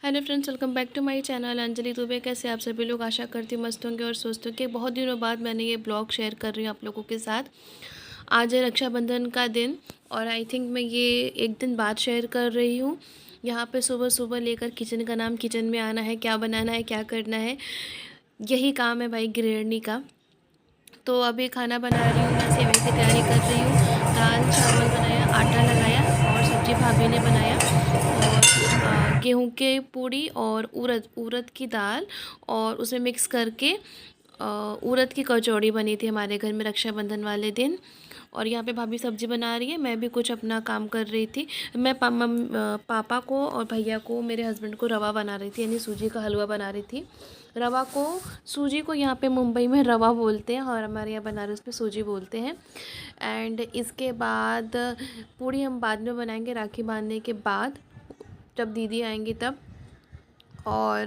Hello friends, welcome back to my channel Anjali Dubey. कैसे आप सभी लोग? आशा करती हूँ मस्त होंगे और स्वस्थ होंगे। बहुत दिनों बाद मैंने ये ब्लॉग शेयर कर रही हूँ आप लोगों के साथ। आज है रक्षाबंधन का दिन और आई थिंक मैं ये एक दिन बाद शेयर कर रही हूँ। यहाँ पे सुबह सुबह लेकर किचन का नाम, किचन में आना है, क्या बनाना है, क्या करना है, यही काम है भाई गृहिणी का। तो अभी खाना बना रही हूँ, मैं सेवई की तैयारी कर रही हूँ। दाल चावल बनाया, आटा लगाया और सब्जी भाभी ने बनाया। और गेहूं के पूड़ी और उड़द की दाल और उसे मिक्स करके उड़द की कचौड़ी बनी थी हमारे घर में रक्षाबंधन वाले दिन। और यहाँ पे भाभी सब्जी बना रही है, मैं भी कुछ अपना काम कर रही थी। मैं पापा को और भैया को, मेरे हस्बैंड को रवा बना रही थी, यानी सूजी का हलवा बना रही थी। रवा को, सूजी को यहाँ पे मुंबई में रवा बोलते हैं और हमारे यहाँ बनारस में सूजी बोलते हैं। एंड इसके बाद पूड़ी हम बाद में बनाएंगे, राखी बांधने के बाद, जब दीदी आएंगी तब। और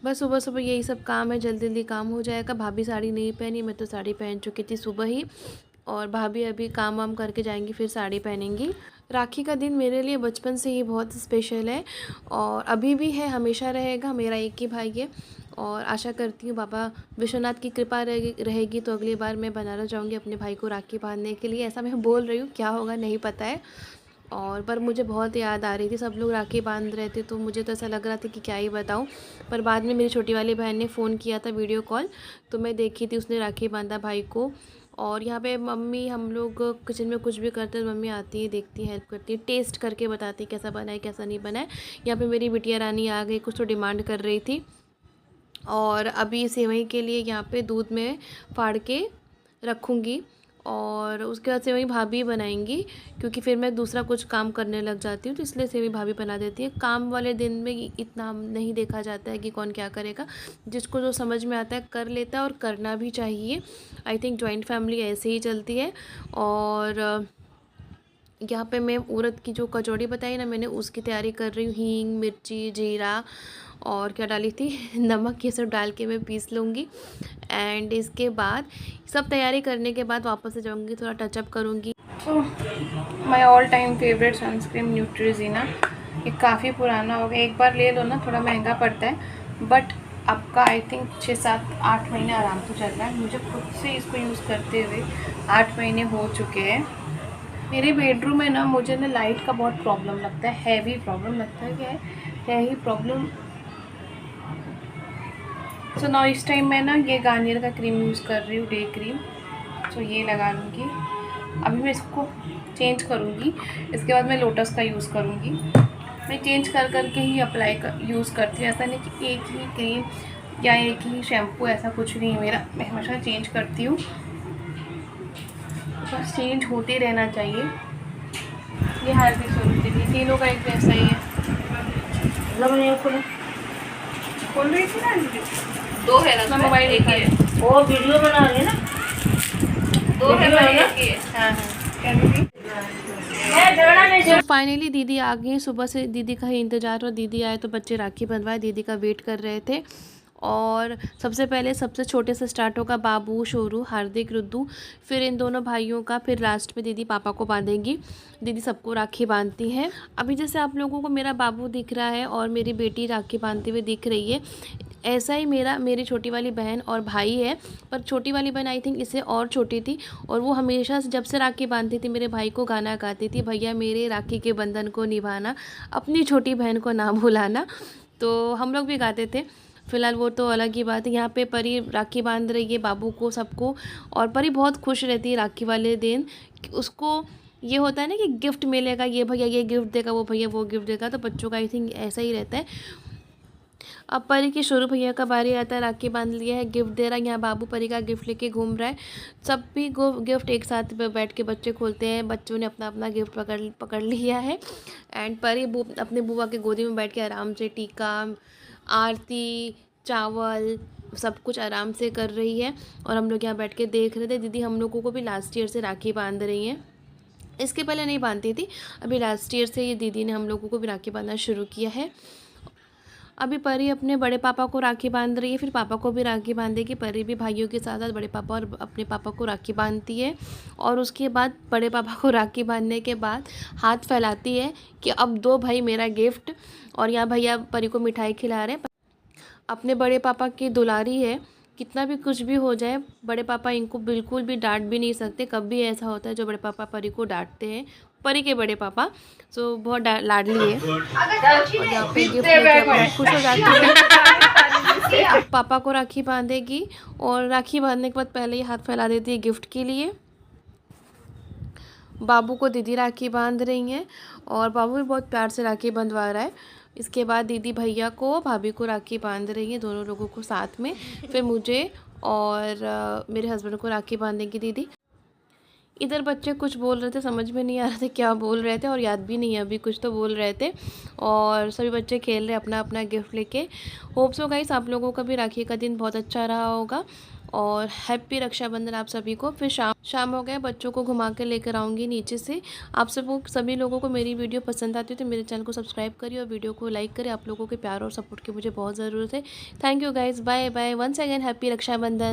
बस सुबह सुबह यही सब काम है, जल्दी जल्दी काम हो जाएगा। भाभी साड़ी नहीं पहनी, मैं तो साड़ी पहन चुकी थी सुबह ही। और भाभी अभी काम वाम करके जाएंगी, फिर साड़ी पहनेंगी। राखी का दिन मेरे लिए बचपन से ही बहुत स्पेशल है और अभी भी है, हमेशा रहेगा। मेरा एक ही भाई है और आशा करती हूँ बाबा विश्वनाथ की कृपा रहेगी तो अगली बार मैं बनारस जाऊँगी अपने भाई को राखी बांधने के लिए। ऐसा मैं बोल रही हूँ, क्या होगा नहीं पता है। और पर मुझे बहुत याद आ रही थी, सब लोग राखी बांध रहे थे तो मुझे तो ऐसा लग रहा था कि क्या ही बताऊँ। पर बाद में मेरी छोटी वाली बहन ने फ़ोन किया था, वीडियो कॉल, तो मैं देखी थी, उसने राखी बांधा भाई को। और यहाँ पे मम्मी, हम लोग किचन में कुछ भी करते हैं मम्मी आती है, देखती है, हेल्प करती है, टेस्ट करके बताती है कैसा बना है कैसा नहीं बना है। यहाँ पे मेरी बिटिया रानी आ गई, कुछ तो डिमांड कर रही थी। और अभी सेवई के लिए यहाँ पे दूध में फाड़ के रखूँगी और उसके बाद सेवई भाभी बनाएंगी, क्योंकि फिर मैं दूसरा कुछ काम करने लग जाती हूँ, तो इसलिए सेवई भाभी बना देती है। काम वाले दिन में इतना नहीं देखा जाता है कि कौन क्या करेगा, जिसको जो समझ में आता है कर लेता है और करना भी चाहिए। आई थिंक जॉइंट फैमिली ऐसे ही चलती है। और यहाँ पे मैं उड़द की जो कचौड़ी बताई ना मैंने, उसकी तैयारी कर रही हूँ। हींग, मिर्ची, जीरा और क्या डाली थी नमक, ये सब डाल के मैं पीस लूँगी। एंड इसके बाद सब तैयारी करने के बाद वापस से जाऊँगी, थोड़ा टचअप करूँगी। तो my all time favourite sunscreen Neutrogena, ये काफ़ी पुराना हो गया, एक बार ले लो ना, थोड़ा महंगा पड़ता है, बट आपका आई थिंक 6-7-8 महीने आराम से चल रहा है। मुझे खुद से इसको यूज़ करते हुए 8 महीने हो चुके हैं। मेरे बेडरूम में ना, मुझे ना लाइट का बहुत प्रॉब्लम लगता है, हैवी प्रॉब्लम लगता है, क्या है ही प्रॉब्लम। सो ना इस टाइम मैं ना ये गार्नियर का क्रीम यूज़ कर रही हूँ, डे क्रीम। सो ये लगा लूँगी, अभी मैं इसको चेंज करूँगी, इसके बाद मैं लोटस का यूज़ करूँगी। मैं चेंज कर करके ही यूज़ करती हूँ, ऐसा नहीं कि एक ही क्रीम या एक ही शैम्पू, ऐसा कुछ नहीं है मेरा, मैं हमेशा चेंज करती हूँ। बस चेंज होते रहना चाहिए। ये हार्दिक स्वरूप थी, तीनों का एक जैसा ही है। खोल रही थी ना, दो है ना, मोबाइल एक ही है, वो वीडियो बना रही है ना, दो है ना, एक ही है। हाँ हाँ। तो फाइनली दीदी आ गई। सुबह से दीदी का ही इंतज़ार, और दीदी आए तो बच्चे राखी बंधवाए, दीदी का वेट कर रहे थे। और सबसे पहले सबसे छोटे से स्टार्ट होगा, बाबू, शोरू, हार्दिक, रुद्दू, फिर इन दोनों भाइयों का, फिर लास्ट में दीदी पापा को बांधेंगी। दीदी सबको राखी बांधती है। अभी जैसे आप लोगों को मेरा बाबू दिख रहा है और मेरी बेटी राखी बांधती हुई दिख रही है, ऐसा ही मेरी छोटी वाली बहन और भाई है। पर छोटी वाली बहन आई थिंक इससे और छोटी थी, और वो हमेशा जब से राखी बांधती थी मेरे भाई को गाना गाती थी, भैया मेरे राखी के बंधन को निभाना, अपनी छोटी बहन को ना भुलाना। तो हम लोग भी गाते थे। फ़िलहाल वो तो अलग ही बात है। यहाँ पे परी राखी बांध रही है बाबू को, सबको। और परी बहुत खुश रहती है राखी वाले दिन, उसको ये होता है ना कि गिफ्ट मिलेगा, ये भैया ये गिफ्ट देगा, वो भैया वो गिफ्ट देगा, तो बच्चों का आई थिंक ऐसा ही रहता है। अब परी के शुरू भैया का बारी आता है, राखी बांध लिया है, गिफ्ट दे रहा है। यहाँ बाबू परी का गिफ्ट लेके घूम रहा है। सब भी गिफ्ट एक साथ बैठ के बच्चे खोलते हैं। बच्चों ने अपना अपना गिफ्ट पकड़ लिया है। एंड परी अपने बुआ के गोदी में बैठ के आराम से टीका, आरती, चावल, सब कुछ आराम से कर रही है। और हम लोग यहाँ बैठ के देख रहे थे। दीदी हम लोगों को भी लास्ट ईयर से राखी बांध रही हैं, इसके पहले नहीं बांधती थी, अभी लास्ट ईयर से ये दीदी ने हम लोगों को भी राखी बांधना शुरू किया है। अभी परी अपने बड़े पापा को राखी बांध रही है, फिर पापा को भी राखी बांधेगी। परी भी भाइयों के साथ साथ बड़े पापा और अपने पापा को राखी बांधती है। और उसके बाद बड़े पापा को राखी बांधने के बाद हाथ फैलाती है कि अब दो भाई मेरा गिफ्ट। और यहाँ भैया परी को मिठाई खिला रहे हैं। अपने बड़े पापा की दुलारी है, कितना भी कुछ भी हो जाए बड़े पापा इनको बिल्कुल भी डांट भी नहीं सकते। कभी ऐसा होता है जो बड़े पापा परी को डांटते हैं, परी के बड़े पापा, तो बहुत लाडली है। और यहाँ पे गिफ्ट लेके बहुत खुश हो जाती है। पापा को राखी बांधेगी और राखी बांधने के बाद पहले ही हाथ फैला देती है गिफ्ट के लिए। बाबू को दीदी राखी बांध रही हैं और बाबू भी बहुत प्यार से राखी बंधवा रहा है। इसके बाद दीदी भैया को, भाभी को राखी बांध रही हैं, दोनों लोगों को साथ में। फिर मुझे और मेरे हस्बैंड को राखी बांधेंगी दीदी। इधर बच्चे कुछ बोल रहे थे, समझ में नहीं आ रहा था क्या बोल रहे थे और याद भी नहीं है अभी, कुछ तो बोल रहे थे। और सभी बच्चे खेल रहे अपना अपना गिफ्ट लेके। होप सो गाइस आप लोगों का भी राखी का दिन बहुत अच्छा रहा होगा और हैप्पी रक्षाबंधन आप सभी को। फिर शाम हो गया, बच्चों को घुमा के लेकर आऊँगी नीचे से। आप सभी लोगों को मेरी वीडियो पसंद आती है तो मेरे चैनल को सब्सक्राइब करिए और वीडियो को लाइक करिए। आप लोगों के प्यार और सपोर्ट की मुझे बहुत ज़रूरत है। Thank you guys, bye bye, once again happy Rakshabandhan.